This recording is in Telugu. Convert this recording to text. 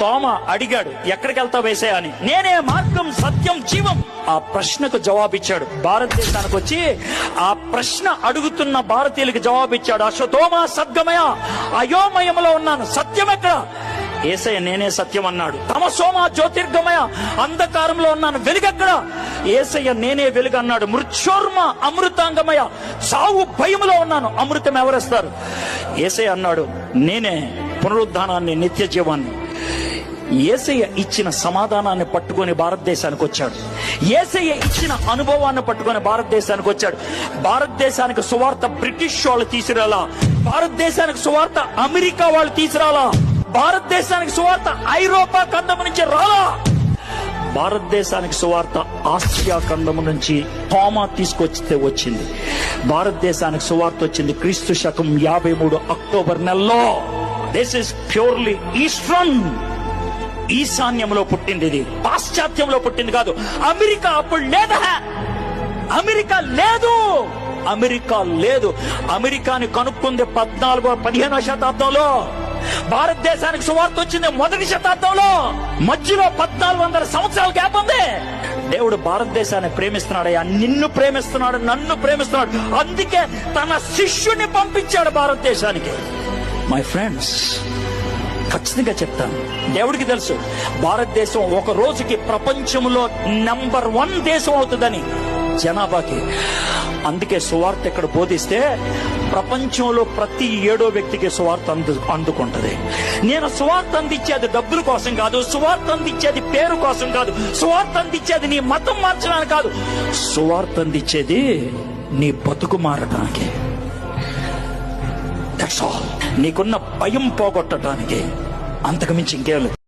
తోమ అడిగాడు, ఎక్కడికి వెళ్తావు యేసయ్యా అని. నేనే మార్గం, సత్యం, జీవం. ఆ ప్రశ్నకు జవాబిచ్చాడు. భారతదేశానికి వచ్చి ఆ ప్రశ్న అడుగుతున్న భారతీయులకు జవాబిచ్చాడు. అశ్వతోమ సద్గమయ, అయోమయంలో ఉన్నాను, సత్యం ఎక్కడ? యేసయ్య నేనే సత్యం అన్నాడు. తమసోమ జ్యోతిర్గమయ, అంధకారంలో ఉన్నాను, వెలుగెక్కడ? యేసయ్య నేనే వెలుగు అన్నాడు. మృత్యోర్మ అమృతాంగమయ, సావు భయములో ఉన్నాను, అమృతం ఎవరేస్తారు? యేసయ్య అన్నాడు నేనే పునరుద్ధానాన్ని, నిత్య జీవాన్ని. యేసయ్య ఇచ్చిన సమాధానాన్ని పట్టుకొని భారతదేశానికి వచ్చాడు. యేసయ్య ఇచ్చిన అనుభవాన్ని పట్టుకొని భారతదేశానికి వచ్చాడు. భారతదేశానికి సువార్త బ్రిటిష్ వాళ్ళు తీసుకురాలా, భారతదేశానికి సువార్త అమెరికా వాళ్ళు తీసుకురాలా, భారతదేశానికి సువార్త ఐరోపా ఖండం నుంచి రాలా, భారతదేశానికి సువార్త ఆసియా ఖండము నుంచి తోమా తీసుకొచ్చితే వచ్చింది. భారతదేశానికి సువార్త వచ్చింది క్రీస్తు శకం 53 అక్టోబర్ నెలలో. దిస్ ఇస్ ప్యూర్లీ ఈస్టర్న్, ఈశాన్యంలో పుట్టింది. ఇది పాశ్చాత్యంలో పుట్టింది కాదు. అమెరికా అప్పుడు లేదా, అమెరికా లేదు, అమెరికా లేదు. అమెరికాని కనుక్కుంది 15వ శతాబ్దంలో. భారతదేశానికి సువార్త వచ్చింది 1వ శతాబ్దంలో. మధ్యలో 1400 సంవత్సరాల గ్యాప్ ఉంది. దేవుడు భారతదేశాన్ని ప్రేమిస్తున్నాడయ్యా, నిన్ను ప్రేమిస్తున్నాడు, నన్ను ప్రేమిస్తున్నాడు. అందుకే తన శిష్యుని పంపించాడు భారతదేశానికి. మై ఫ్రెండ్స్, ఖచ్చితంగా చెప్తాను, దేవుడికి తెలుసు భారతదేశం ఒక రోజుకి ప్రపంచంలో నంబర్ 1 దేశం అవుతుందని జనాభాకి. అందుకే సువార్త ఇక్కడ బోధిస్తే ప్రపంచంలో ప్రతి 7వ వ్యక్తికి సువార్త అందుకుంటది. నేను సువార్త అందించేది డబ్బుల కోసం కాదు, సువార్త అందించేది పేరు కోసం కాదు, సువార్త అందించేది నీ మతం మార్చడానికి కాదు, సువార్త అందించేది నీ బతుకు మారడానికి. That's all. నీకున్న భయం పోగొట్టడానికి, అంతకుమించి ఇంకేం లేదు.